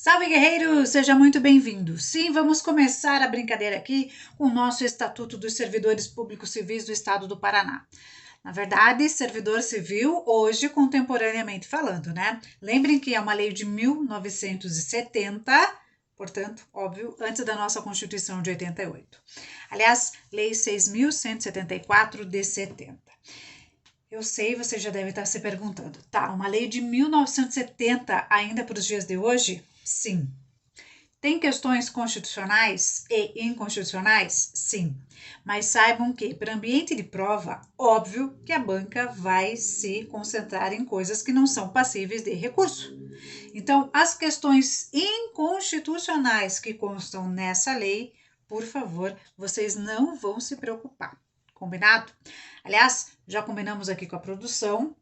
Salve, guerreiros! Seja muito bem-vindo. Sim, vamos começar a brincadeira aqui com o nosso Estatuto dos Servidores Públicos Civis do Estado do Paraná. Na verdade, servidor civil hoje, contemporaneamente falando, né? Lembrem que é uma lei de 1970, portanto, óbvio, antes da nossa Constituição de 88. Aliás, Lei 6.174 de 70. Eu sei, você já deve estar se perguntando, tá, uma lei de 1970 ainda para os dias de hoje? Sim. Tem questões constitucionais e inconstitucionais? Sim. Mas saibam que, para ambiente de prova, óbvio que a banca vai se concentrar em coisas que não são passíveis de recurso. Então, as questões inconstitucionais que constam nessa lei, por favor, vocês não vão se preocupar. Combinado? Aliás, já combinamos aqui com a produção.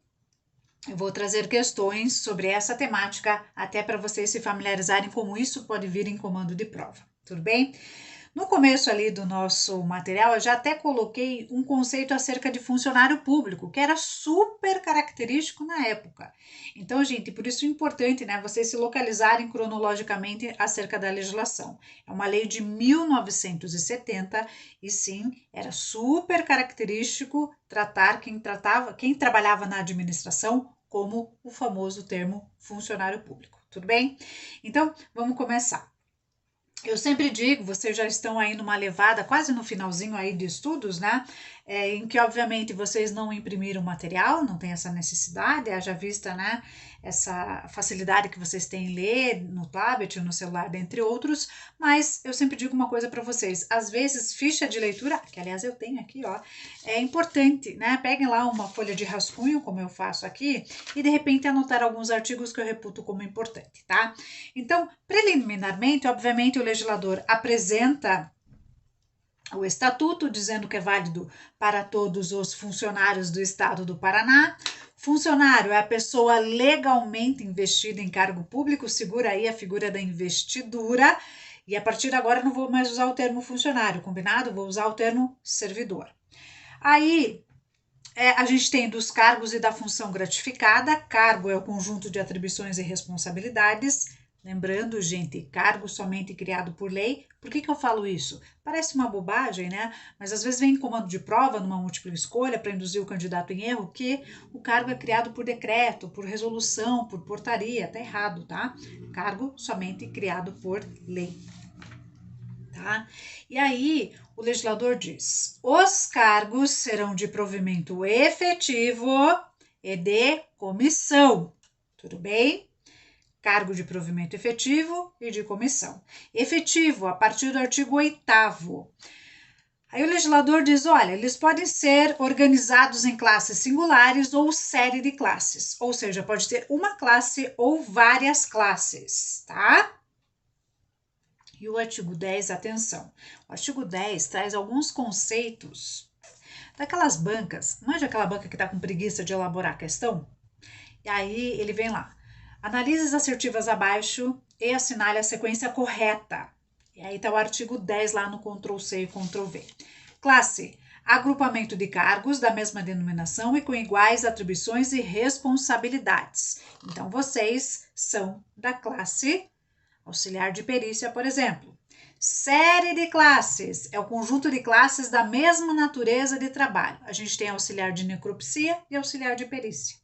Eu vou trazer questões sobre essa temática, até para vocês se familiarizarem como isso pode vir em comando de prova. Tudo bem? No começo ali do nosso material, eu já até coloquei um conceito acerca de funcionário público, que era super característico na época. Então, gente, por isso é importante, né, vocês se localizarem cronologicamente acerca da legislação. É uma lei de 1970 e sim, era super característico tratar quem trabalhava na administração como o famoso termo funcionário público. Tudo bem? Então, vamos começar. Eu sempre digo, vocês já estão aí numa levada, quase no finalzinho aí de estudos, né? Em que, obviamente, vocês não imprimiram material, não tem essa necessidade, haja vista, né? Essa facilidade que vocês têm em ler no tablet, no celular, dentre outros. Mas eu sempre digo uma coisa para vocês: às vezes, ficha de leitura, que aliás eu tenho aqui, ó, é importante, né? Peguem lá uma folha de rascunho, como eu faço aqui, e de repente anotar alguns artigos que eu reputo como importante, tá? Então, preliminarmente, obviamente, o legislador apresenta o estatuto, dizendo que é válido para todos os funcionários do estado do Paraná. Funcionário é a pessoa legalmente investida em cargo público, segura aí a figura da investidura. E a partir de agora não vou mais usar o termo funcionário, combinado? Vou usar o termo servidor. Aí a gente tem dos cargos e da função gratificada. Cargo é o conjunto de atribuições e responsabilidades. Lembrando, gente, cargo somente criado por lei. Por que eu falo isso? Parece uma bobagem, né? Mas às vezes vem em comando de prova, numa múltipla escolha, para induzir o candidato em erro, que o cargo é criado por decreto, por resolução, por portaria. Tá errado, tá? Cargo somente criado por lei. Tá? E aí, o legislador diz: os cargos serão de provimento efetivo e de comissão. Tudo bem? Cargo de provimento efetivo e de comissão. Efetivo, a partir do artigo 8º. Aí o legislador diz: olha, eles podem ser organizados em classes singulares ou série de classes. Ou seja, pode ter uma classe ou várias classes, tá? E o artigo 10, atenção, o artigo 10 traz alguns conceitos daquelas bancas, manja aquela banca que está com preguiça de elaborar a questão? E aí ele vem lá, analise as assertivas abaixo e assinale a sequência correta. E aí está o artigo 10 lá no Ctrl+C e Ctrl+V. Classe, agrupamento de cargos da mesma denominação e com iguais atribuições e responsabilidades. Então vocês são da classe auxiliar de perícia, por exemplo. Série de classes é o conjunto de classes da mesma natureza de trabalho. A gente tem auxiliar de necropsia e auxiliar de perícia.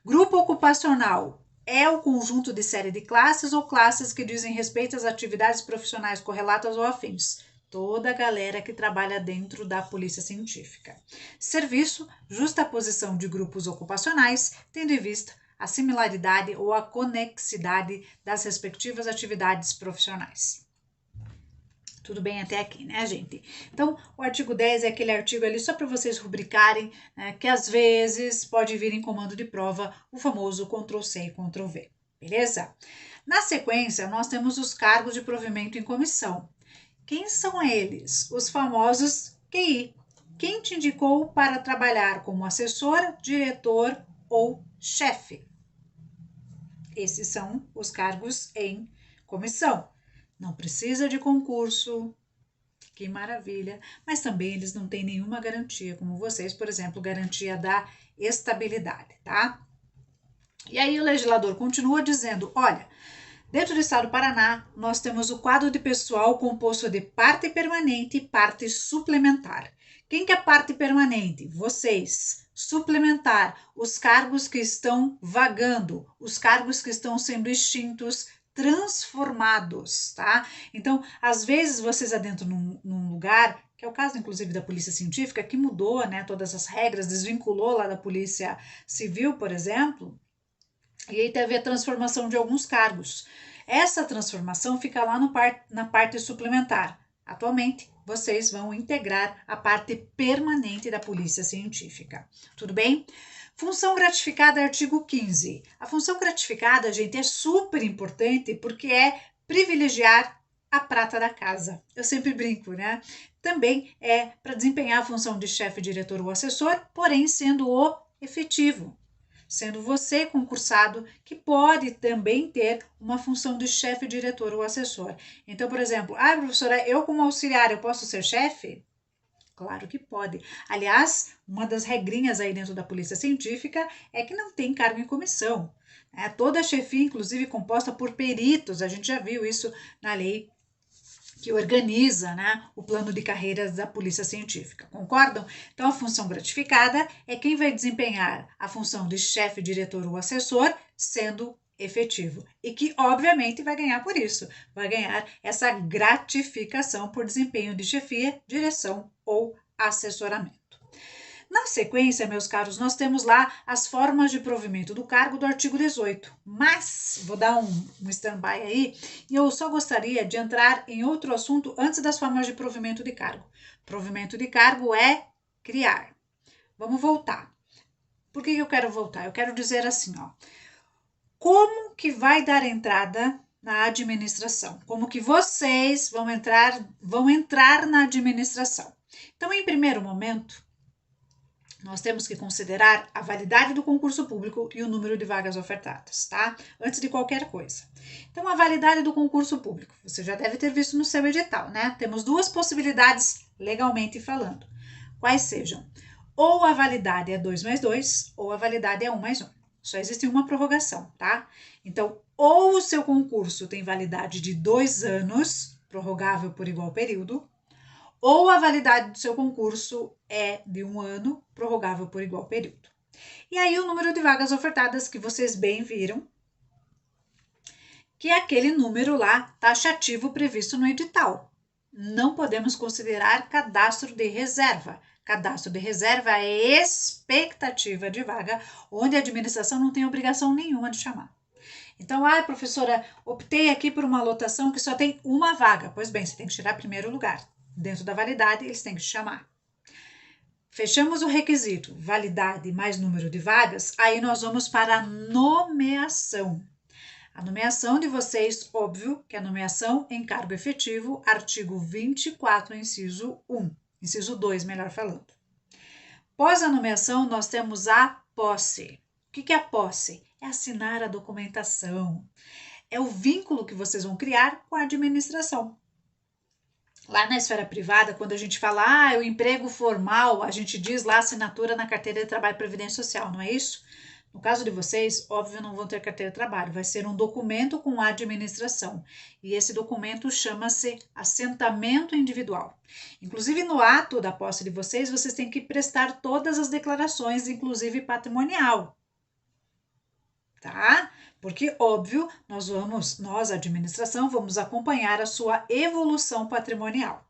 Grupo ocupacional é o conjunto de série de classes ou classes que dizem respeito às atividades profissionais correlatas ou afins. Toda a galera que trabalha dentro da polícia científica. Serviço, justaposição de grupos ocupacionais, tendo em vista a similaridade ou a conexidade das respectivas atividades profissionais. Tudo bem até aqui, né, gente? Então, o artigo 10 é aquele artigo ali só para vocês rubricarem, né, que às vezes pode vir em comando de prova o famoso Ctrl+C e Ctrl+V, beleza? Na sequência, nós temos os cargos de provimento em comissão. Quem são eles? Os famosos QI. Quem te indicou para trabalhar como assessor, diretor ou chefe? Esses são os cargos em comissão. Não precisa de concurso, que maravilha, mas também eles não têm nenhuma garantia, como vocês, por exemplo, garantia da estabilidade, tá? E aí o legislador continua dizendo, olha, Dentro do estado do Paraná, nós temos o quadro de pessoal composto de parte permanente e parte suplementar. Quem que é parte permanente? Vocês. Suplementar, os cargos que estão vagando, os cargos que estão sendo extintos, transformados, tá? Então, às vezes vocês adentram num lugar, que é o caso inclusive da Polícia Científica, que mudou, né, todas as regras, desvinculou lá da Polícia Civil, por exemplo, e aí teve a transformação de alguns cargos. Essa transformação fica lá na parte suplementar. Atualmente, vocês vão integrar a parte permanente da Polícia Científica. Tudo bem? Função gratificada, artigo 15. A função gratificada, gente, é super importante porque é privilegiar a prata da casa. Eu sempre brinco, né? Também é para desempenhar a função de chefe, diretor ou assessor, porém sendo o efetivo. Sendo você concursado que pode também ter uma função de chefe, diretor ou assessor. Então, por exemplo, professora, eu como auxiliar, eu posso ser chefe? Claro que pode. Aliás, uma das regrinhas aí dentro da Polícia Científica é que não tem cargo em comissão. Toda chefia, inclusive, composta por peritos, a gente já viu isso na lei que organiza, né, o plano de carreiras da Polícia Científica. Concordam? Então, a função gratificada é quem vai desempenhar a função de chefe, diretor ou assessor, sendo efetivo. E que, obviamente, vai ganhar por isso. Vai ganhar essa gratificação por desempenho de chefia, direção ou assessoramento. Na sequência, meus caros, nós temos lá as formas de provimento do cargo do artigo 18, mas vou dar um stand-by aí e eu só gostaria de entrar em outro assunto antes das formas de provimento de cargo. Provimento de cargo é criar. Vamos voltar. Por que eu quero voltar? Eu quero dizer assim, ó, como que vai dar entrada na administração? Como que vocês vão entrar na administração? Então, em primeiro momento, nós temos que considerar a validade do concurso público e o número de vagas ofertadas, tá? Antes de qualquer coisa. Então, a validade do concurso público, você já deve ter visto no seu edital, né? Temos duas possibilidades legalmente falando. Quais sejam? Ou a validade é 2+2, ou a validade é 1+1. Só existe uma prorrogação, tá? Então, ou o seu concurso tem validade de 2 anos, prorrogável por igual período, ou a validade do seu concurso é de 1 ano, prorrogável por igual período. E aí o número de vagas ofertadas que vocês bem viram, que é aquele número lá taxativo previsto no edital. Não podemos considerar cadastro de reserva. Cadastro de reserva é expectativa de vaga, onde a administração não tem obrigação nenhuma de chamar. Então, professora, optei aqui por uma lotação que só tem uma vaga. Pois bem, você tem que tirar primeiro lugar. Dentro da validade, eles têm que chamar. Fechamos o requisito, validade mais número de vagas, aí nós vamos para a nomeação. A nomeação de vocês, óbvio, que é a nomeação em cargo efetivo, artigo 24, inciso 1. Inciso 2, melhor falando. Após a nomeação, nós temos a posse. O que é a posse? É assinar a documentação. É o vínculo que vocês vão criar com a administração. Lá na esfera privada, quando a gente fala, o emprego formal, a gente diz lá assinatura na carteira de trabalho e previdência social, não é isso? No caso de vocês, óbvio, não vão ter carteira de trabalho, vai ser um documento com a administração. E esse documento chama-se assentamento individual. Inclusive, no ato da posse de vocês, vocês têm que prestar todas as declarações, inclusive patrimonial. Tá? Porque, óbvio, nós, administração, vamos acompanhar a sua evolução patrimonial.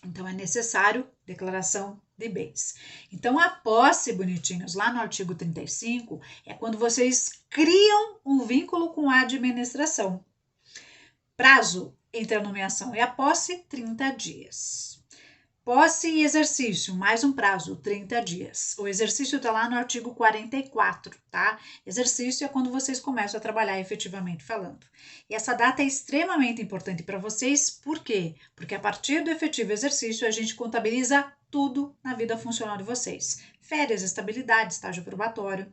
Então, é necessário declaração de bens. Então, a posse, bonitinhos, lá no artigo 35, é quando vocês criam um vínculo com a administração. Prazo entre a nomeação e a posse, 30 dias. Posse e exercício, mais um prazo, 30 dias. O exercício está lá no artigo 44, tá? Exercício é quando vocês começam a trabalhar efetivamente falando. E essa data é extremamente importante para vocês, por quê? Porque a partir do efetivo exercício, a gente contabiliza tudo na vida funcional de vocês. Férias, estabilidade, estágio probatório.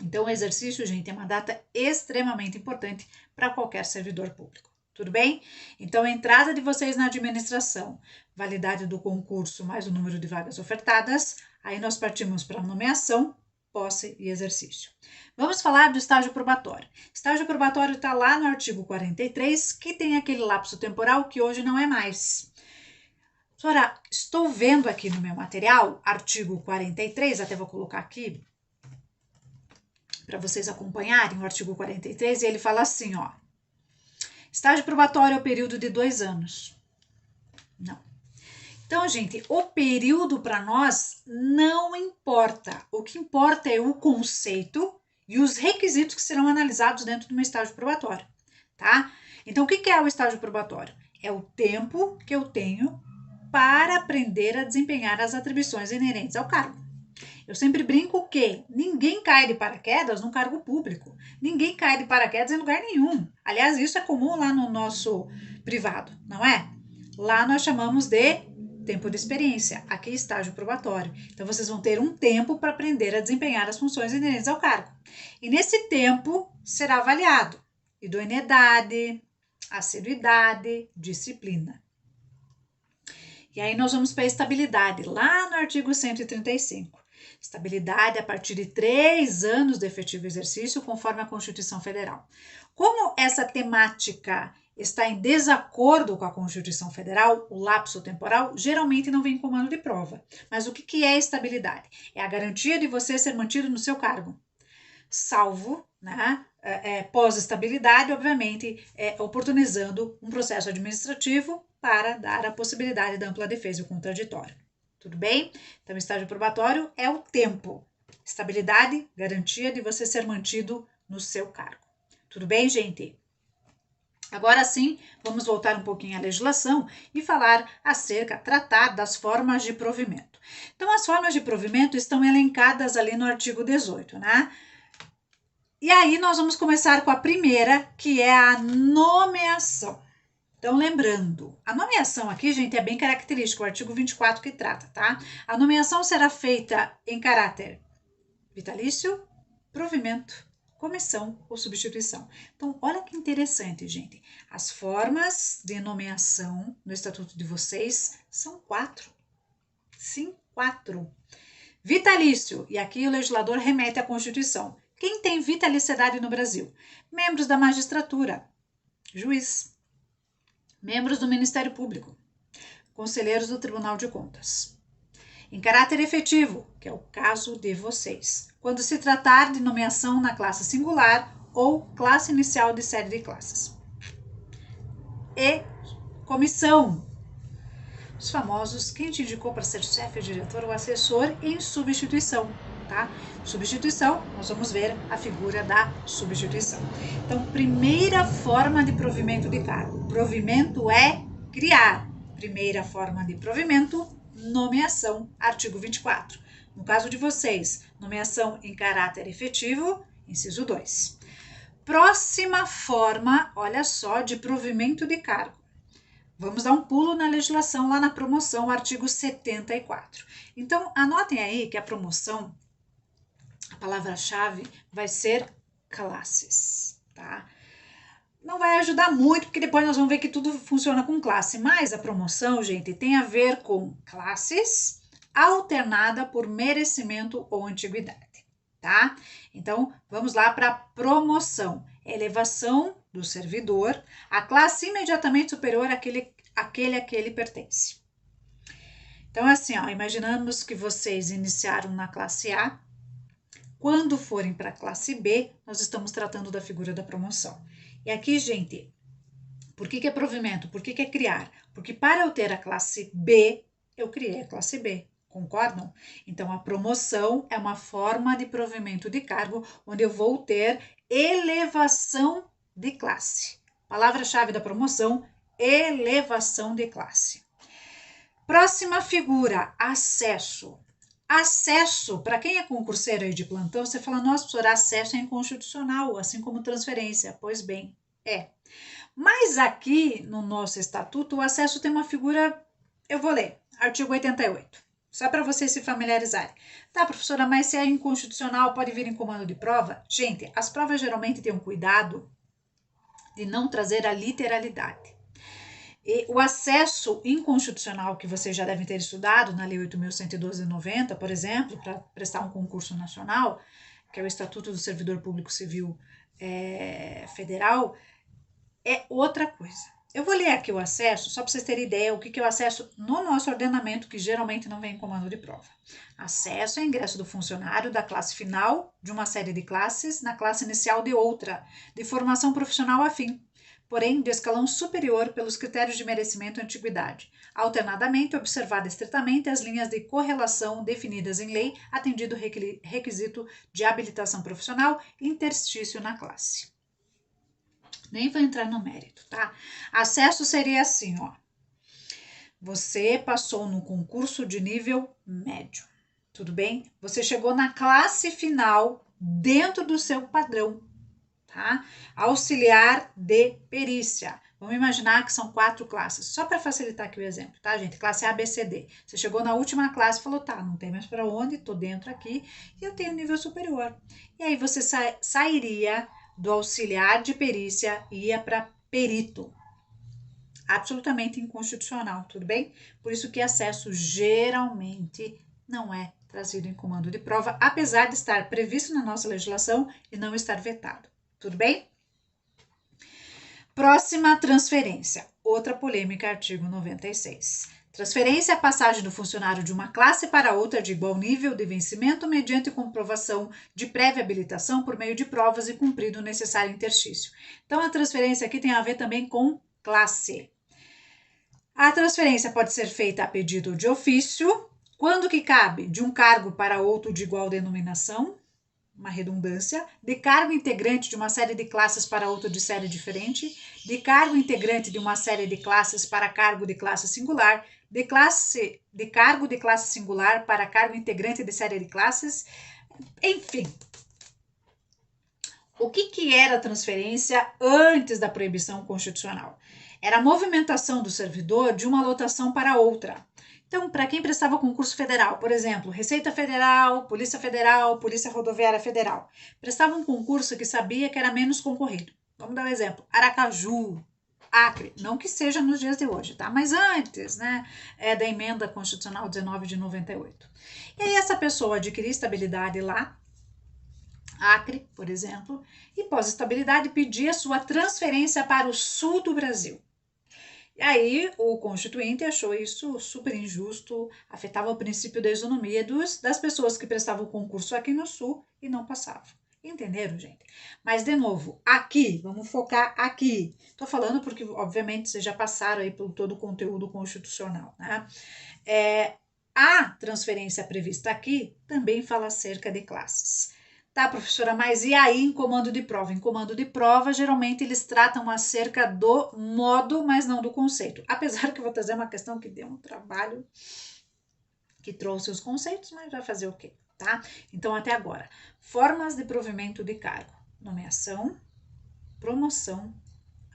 Então, o exercício, gente, é uma data extremamente importante para qualquer servidor público. Tudo bem? Então, a entrada de vocês na administração, validade do concurso mais o número de vagas ofertadas, aí nós partimos para a nomeação, posse e exercício. Vamos falar do estágio probatório. Estágio probatório está lá no artigo 43, que tem aquele lapso temporal que hoje não é mais. Professora, estou vendo aqui no meu material, artigo 43, até vou colocar aqui para vocês acompanharem o artigo 43, e ele fala assim, ó. Estágio probatório é o período de 2 anos. Não. Então, gente, o período para nós não importa. O que importa é o conceito e os requisitos que serão analisados dentro do meu estágio probatório, tá? Então, o que é o estágio probatório? É o tempo que eu tenho para aprender a desempenhar as atribuições inerentes ao cargo. Eu sempre brinco que ninguém cai de paraquedas no cargo público. Ninguém cai de paraquedas em lugar nenhum. Aliás, isso é comum lá no nosso privado, não é? Lá nós chamamos de tempo de experiência. Aqui estágio probatório. Então, vocês vão ter um tempo para aprender a desempenhar as funções inerentes ao cargo. E nesse tempo será avaliado idoneidade, assiduidade, disciplina. E aí nós vamos para a estabilidade, lá no artigo 135. Estabilidade a partir de 3 anos de efetivo exercício, conforme a Constituição Federal. Como essa temática está em desacordo com a Constituição Federal, o lapso temporal geralmente não vem em comando de prova. Mas o que é estabilidade? É a garantia de você ser mantido no seu cargo, salvo, né, pós-estabilidade, obviamente, oportunizando um processo administrativo para dar a possibilidade da ampla defesa e o contraditório. Tudo bem? Então, estágio probatório é o tempo. Estabilidade, garantia de você ser mantido no seu cargo. Tudo bem, gente? Agora sim, vamos voltar um pouquinho à legislação e falar tratar das formas de provimento. Então, as formas de provimento estão elencadas ali no artigo 18, né? E aí, nós vamos começar com a primeira, que é a nomeação. Então, lembrando, a nomeação aqui, gente, é bem característica, o artigo 24 que trata, tá? A nomeação será feita em caráter vitalício, provimento, comissão ou substituição. Então, olha que interessante, gente. As formas de nomeação no estatuto de vocês são 4. Sim, 4. Vitalício, e aqui o legislador remete à Constituição. Quem tem vitaliciedade no Brasil? Membros da magistratura, juiz, membros do Ministério Público, conselheiros do Tribunal de Contas. Em caráter efetivo, que é o caso de vocês, quando se tratar de nomeação na classe singular ou classe inicial de série de classes. E comissão, os famosos, quem te indicou para ser chefe, diretor ou assessor em substituição, tá? Substituição, nós vamos ver a figura da substituição. Então, primeira forma de provimento de cargo. Provimento é criar. Primeira forma de provimento, nomeação, artigo 24. No caso de vocês, nomeação em caráter efetivo, inciso 2. Próxima forma, olha só, de provimento de cargo. Vamos dar um pulo na legislação, lá na promoção, artigo 74. Então, anotem aí que a promoção, a palavra-chave vai ser classes, tá? Não vai ajudar muito, porque depois nós vamos ver que tudo funciona com classe, mas a promoção, gente, tem a ver com classes alternada por merecimento ou antiguidade, tá? Então, vamos lá para a promoção. Elevação do servidor à classe imediatamente superior àquele a que ele pertence. Então, assim, ó, imaginamos que vocês iniciaram na classe A. Quando forem para a classe B, nós estamos tratando da figura da promoção. E aqui, gente, por que é provimento? Por que é criar? Porque para eu ter a classe B, eu criei a classe B. Concordam? Então, a promoção é uma forma de provimento de cargo onde eu vou ter elevação de classe. Palavra-chave da promoção, elevação de classe. Próxima figura, acesso. Acesso, para quem é concurseiro aí de plantão, você fala, nossa, professor, acesso é inconstitucional, assim como transferência. Pois bem, é. Mas aqui no nosso estatuto, o acesso tem uma figura, eu vou ler, artigo 88. Só para vocês se familiarizarem. Tá, professora, mas se é inconstitucional, pode vir em comando de prova? Gente, as provas geralmente têm um cuidado de não trazer a literalidade. o acesso inconstitucional que vocês já devem ter estudado na Lei 8.112 de 90, por exemplo, para prestar um concurso nacional, que é o Estatuto do Servidor Público Civil Federal, é outra coisa. Eu vou ler aqui o acesso, só para vocês terem ideia o que é o acesso no nosso ordenamento, que geralmente não vem em comando de prova. Acesso é ingresso do funcionário da classe final de uma série de classes na classe inicial de outra, de formação profissional afim, porém de escalão superior pelos critérios de merecimento e antiguidade, alternadamente observada estritamente as linhas de correlação definidas em lei, atendido o requisito de habilitação profissional e interstício na classe. Nem vou entrar no mérito, tá? Acesso seria assim, ó. Você passou no concurso de nível médio, tudo bem? Você chegou na classe final dentro do seu padrão, tá? Auxiliar de perícia. Vamos imaginar que são 4 classes, só para facilitar aqui o exemplo, tá, gente? Classe A, B, C, D. Você chegou na última classe e falou, tá, não tem mais para onde, tô dentro aqui e eu tenho nível superior. E aí você sairia do auxiliar de perícia e ia para perito. Absolutamente inconstitucional, tudo bem? Por isso que acesso geralmente não é trazido em comando de prova, apesar de estar previsto na nossa legislação e não estar vetado, tudo bem? Próxima transferência, outra polêmica, artigo 96. Transferência é a passagem do funcionário de uma classe para outra de igual nível de vencimento mediante comprovação de prévia habilitação por meio de provas e cumprido o necessário interstício. Então, a transferência aqui tem a ver também com classe. A transferência pode ser feita a pedido de ofício, quando que cabe? De um cargo para outro de igual denominação, uma redundância, de cargo integrante de uma série de classes para outra de série diferente, de cargo integrante de uma série de classes para cargo de classe singular, de cargo de classe singular para cargo integrante de série de classes, enfim. O que era a transferência antes da proibição constitucional? Era a movimentação do servidor de uma lotação para outra. Então, para quem prestava concurso federal, por exemplo, Receita Federal, Polícia Rodoviária Federal, prestava um concurso que sabia que era menos concorrido. Vamos dar um exemplo, Aracaju, Acre, não que seja nos dias de hoje, tá? Mas antes, né, da emenda constitucional 19 de 98. E aí essa pessoa adquiria estabilidade lá, Acre, por exemplo, e pós-estabilidade pedia sua transferência para o sul do Brasil. E aí o constituinte achou isso super injusto, afetava o princípio da isonomia das pessoas que prestavam o concurso aqui no sul e não passavam. Entenderam, gente? Mas, de novo, aqui, vamos focar aqui. Tô falando porque, obviamente, vocês já passaram aí por todo o conteúdo constitucional, né? A transferência prevista aqui também fala acerca de classes. Tá, professora, mas e aí em comando de prova? Em comando de prova, geralmente eles tratam acerca do modo, mas não do conceito. Apesar que eu vou trazer uma questão que deu um trabalho, que trouxe os conceitos, mas vai fazer o quê? Tá? Então, até agora, formas de provimento de cargo: nomeação, promoção,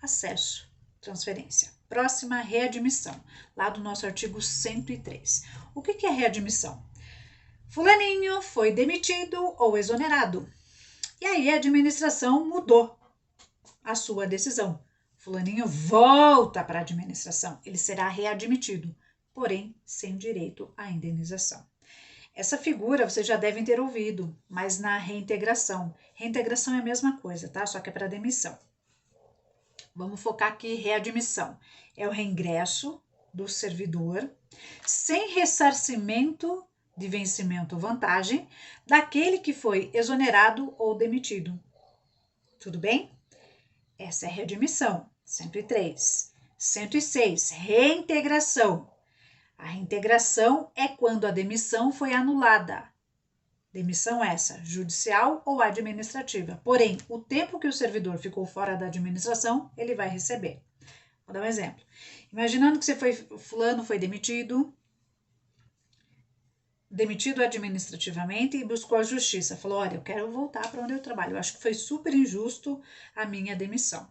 acesso, transferência. Próxima, readmissão, lá do nosso artigo 103. O que é readmissão? Fulaninho foi demitido ou exonerado. E aí a administração mudou a sua decisão. Fulaninho volta para a administração. Ele será readmitido, porém sem direito à indenização. Essa figura vocês já devem ter ouvido, mas na reintegração. Reintegração é a mesma coisa, tá? Só que é para demissão. Vamos focar aqui, readmissão. É o reingresso do servidor sem ressarcimento de vencimento ou vantagem daquele que foi exonerado ou demitido. Tudo bem? Essa é a readmissão. 103. 106. Reintegração. A reintegração é quando a demissão foi anulada. Demissão essa, judicial ou administrativa. Porém, o tempo que o servidor ficou fora da administração, ele vai receber. Vou dar um exemplo. Imaginando que fulano foi demitido administrativamente e buscou a justiça. Falou, olha, eu quero voltar para onde eu trabalho. Eu acho que foi super injusto a minha demissão.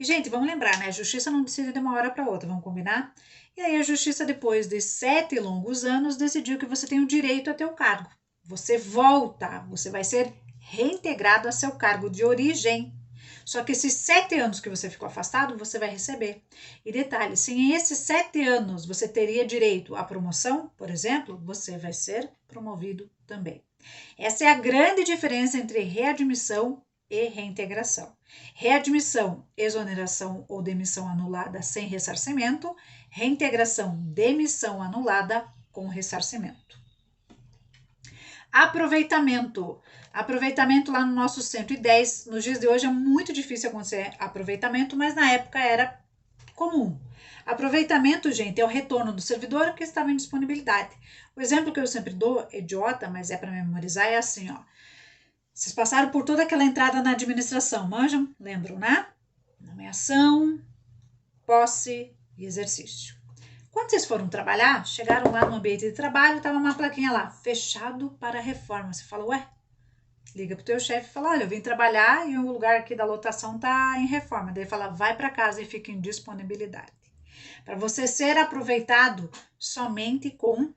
E, gente, vamos lembrar, né? A justiça não decide de uma hora para outra, vamos combinar? E aí a justiça, depois de 7 longos anos, decidiu que você tem o direito a ter o cargo. Você volta, você vai ser reintegrado a seu cargo de origem. Só que esses 7 anos que você ficou afastado, você vai receber. E detalhe, se em esses 7 anos você teria direito à promoção, por exemplo, você vai ser promovido também. Essa é a grande diferença entre readmissão e reintegração. Readmissão, exoneração ou demissão anulada sem ressarcimento. Reintegração, demissão anulada com ressarcimento. Aproveitamento. Aproveitamento lá no nosso 110, nos dias de hoje é muito difícil acontecer aproveitamento, mas na época era comum. Aproveitamento, gente, é o retorno do servidor que estava em disponibilidade. O exemplo que eu sempre dou, idiota, mas é para memorizar, é assim, ó. Vocês passaram por toda aquela entrada na administração, manjam? Lembram, né? Nomeação, posse e exercício. Quando vocês foram trabalhar, chegaram lá no ambiente de trabalho, estava uma plaquinha lá, fechado para reforma. Você fala, ué? Liga pro teu chefe e fala, olha, eu vim trabalhar e o lugar aqui da lotação tá em reforma. Daí fala, vai para casa e fica em disponibilidade. Para você ser aproveitado somente com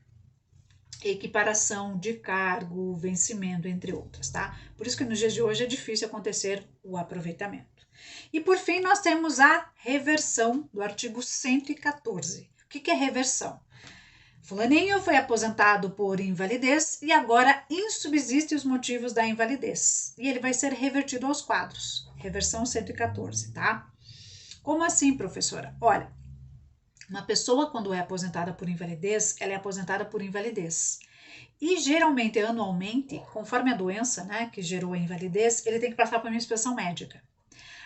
equiparação de cargo, vencimento, entre outras, tá? Por isso que nos dias de hoje é difícil acontecer o aproveitamento. E por fim, nós temos a reversão do artigo 114. O que é reversão? Fulaninho foi aposentado por invalidez e agora insubsistem os motivos da invalidez. E ele vai ser revertido aos quadros. Reversão 114, tá? Como assim, professora? Olha, uma pessoa quando é aposentada por invalidez, ela é aposentada por invalidez. E geralmente, anualmente, conforme a doença, né, que gerou a invalidez, ele tem que passar por uma inspeção médica.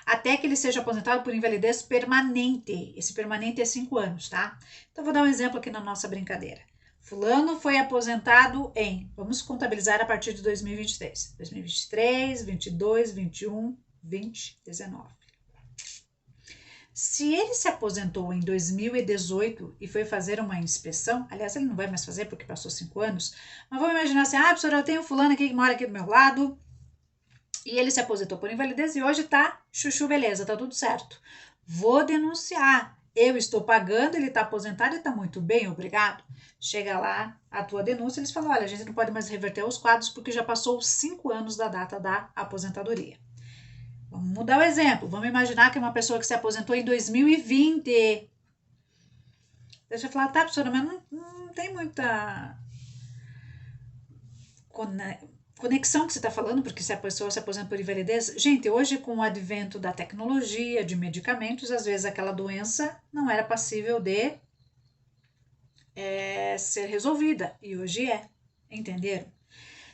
Até que ele seja aposentado por invalidez permanente. Esse permanente é 5 anos, tá? Então, vou dar um exemplo aqui na nossa brincadeira. Fulano foi aposentado vamos contabilizar a partir de 2023. 2023, 22, 21, 20, 19. Se ele se aposentou em 2018 e foi fazer uma inspeção, aliás, ele não vai mais fazer porque passou 5 anos, mas vamos imaginar assim, professora, eu tenho fulano aqui que mora aqui do meu lado, e ele se aposentou por invalidez e hoje tá chuchu beleza, tá tudo certo. Vou denunciar. Eu estou pagando, ele tá aposentado e tá muito bem, obrigado. Chega lá a tua denúncia, eles falam, olha, a gente não pode mais reverter os quadros porque já passou 5 anos da data da aposentadoria. Vamos mudar o exemplo. Vamos imaginar que é uma pessoa que se aposentou em 2020. Deixa eu falar, tá, professora, mas não tem muita conexão que você está falando, porque se a pessoa se aposenta por invalidez. Gente, hoje com o advento da tecnologia, de medicamentos, às vezes aquela doença não era passível de ser resolvida. E hoje é. Entenderam?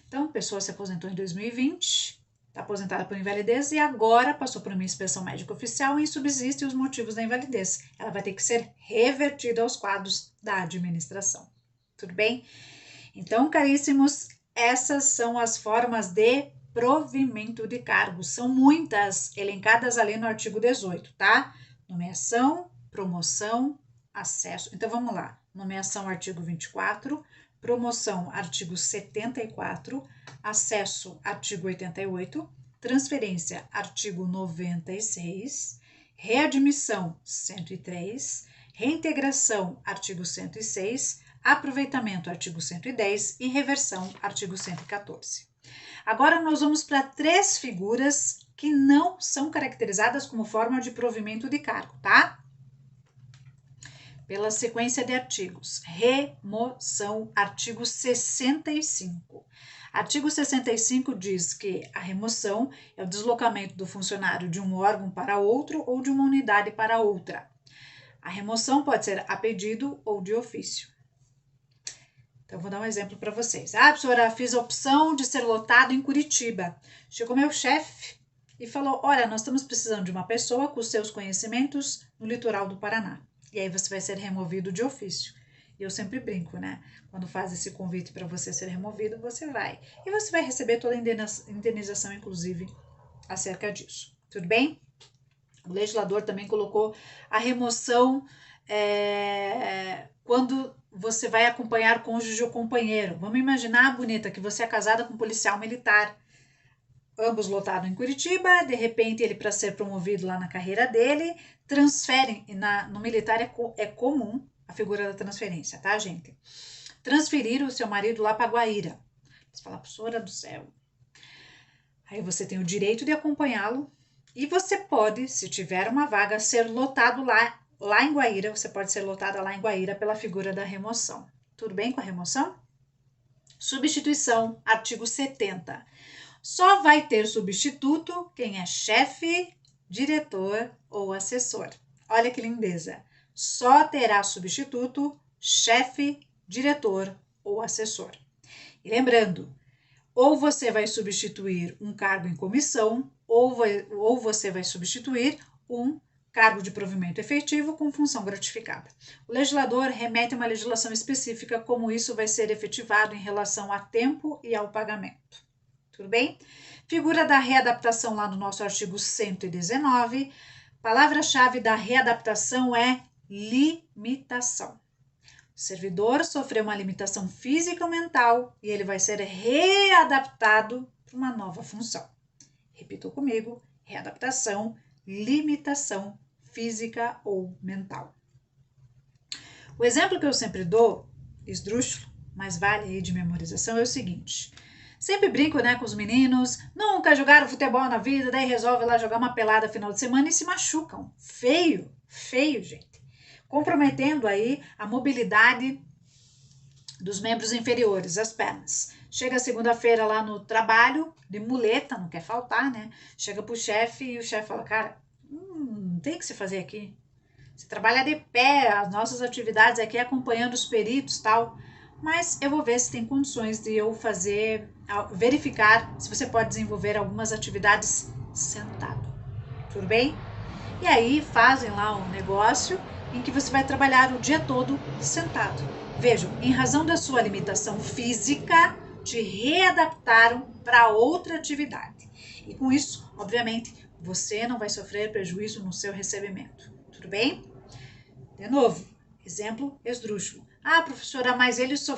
Então, a pessoa se aposentou em 2020, está aposentada por invalidez e agora passou por uma inspeção médica oficial e subsistem os motivos da invalidez. Ela vai ter que ser revertida aos quadros da administração. Tudo bem? Então, caríssimos, essas são as formas de provimento de cargos. São muitas, elencadas ali no artigo 18, tá? Nomeação, promoção, acesso. Então, vamos lá. Nomeação, artigo 24. Promoção, artigo 74. Acesso, artigo 88. Transferência, artigo 96. Readmissão, 103. Reintegração, artigo 106. Aproveitamento, artigo 110 e reversão, artigo 114. Agora nós vamos para 3 figuras que não são caracterizadas como forma de provimento de cargo, tá? Pela sequência de artigos. Remoção, artigo 65. Artigo 65 diz que a remoção é o deslocamento do funcionário de um órgão para outro ou de uma unidade para outra. A remoção pode ser a pedido ou de ofício. Então, vou dar um exemplo para vocês. Professora, fiz a opção de ser lotado em Curitiba. Chegou meu chefe e falou, olha, nós estamos precisando de uma pessoa com seus conhecimentos no litoral do Paraná. E aí você vai ser removido de ofício. E eu sempre brinco, né? Quando faz esse convite para você ser removido, você vai. E você vai receber toda a indenização, inclusive, acerca disso. Tudo bem? O legislador também colocou a remoção quando você vai acompanhar cônjuge ou companheiro. Vamos imaginar, bonita, que você é casada com um policial militar. Ambos lotados em Curitiba, de repente ele, para ser promovido lá na carreira dele, transferem, no militar é comum a figura da transferência, tá, gente? Transferir o seu marido lá para Guaíra. Você fala, professora do céu. Aí você tem o direito de acompanhá-lo E você pode, se tiver uma vaga, ser lotado lá em Guaíra, você pode ser lotada lá em Guaíra pela figura da remoção. Tudo bem com a remoção? Substituição, artigo 70. Só vai ter substituto quem é chefe, diretor ou assessor. Olha que lindeza! Só terá substituto chefe, diretor ou assessor. E lembrando, ou você vai substituir um cargo em comissão, ou você vai substituir um cargo de provimento efetivo com função gratificada. O legislador remete a uma legislação específica como isso vai ser efetivado em relação a tempo e ao pagamento. Tudo bem? Figura da readaptação lá no nosso artigo 119. Palavra-chave da readaptação é limitação. O servidor sofreu uma limitação física ou mental e ele vai ser readaptado para uma nova função. Repitam comigo: readaptação, limitação física ou mental. O exemplo que eu sempre dou, esdrúxulo, mas vale aí de memorização, é o seguinte. Sempre brinco, né, com os meninos, nunca jogaram futebol na vida, daí resolve lá jogar uma pelada final de semana e se machucam. Feio, feio, gente. Comprometendo aí a mobilidade dos membros inferiores, as pernas. Chega segunda-feira lá no trabalho, de muleta, não quer faltar, né? Chega pro chefe e o chefe fala, cara, não tem o que se fazer aqui. Você trabalha de pé, as nossas atividades aqui acompanhando os peritos e tal, mas eu vou ver se tem condições de eu fazer, verificar se você pode desenvolver algumas atividades sentado. Tudo bem? E aí fazem lá um negócio em que você vai trabalhar o dia todo sentado. Vejam, em razão da sua limitação física, te readaptaram para outra atividade. E com isso, obviamente, você não vai sofrer prejuízo no seu recebimento. Tudo bem? De novo, exemplo esdrúxulo. Ah, professora, mas ele sofreu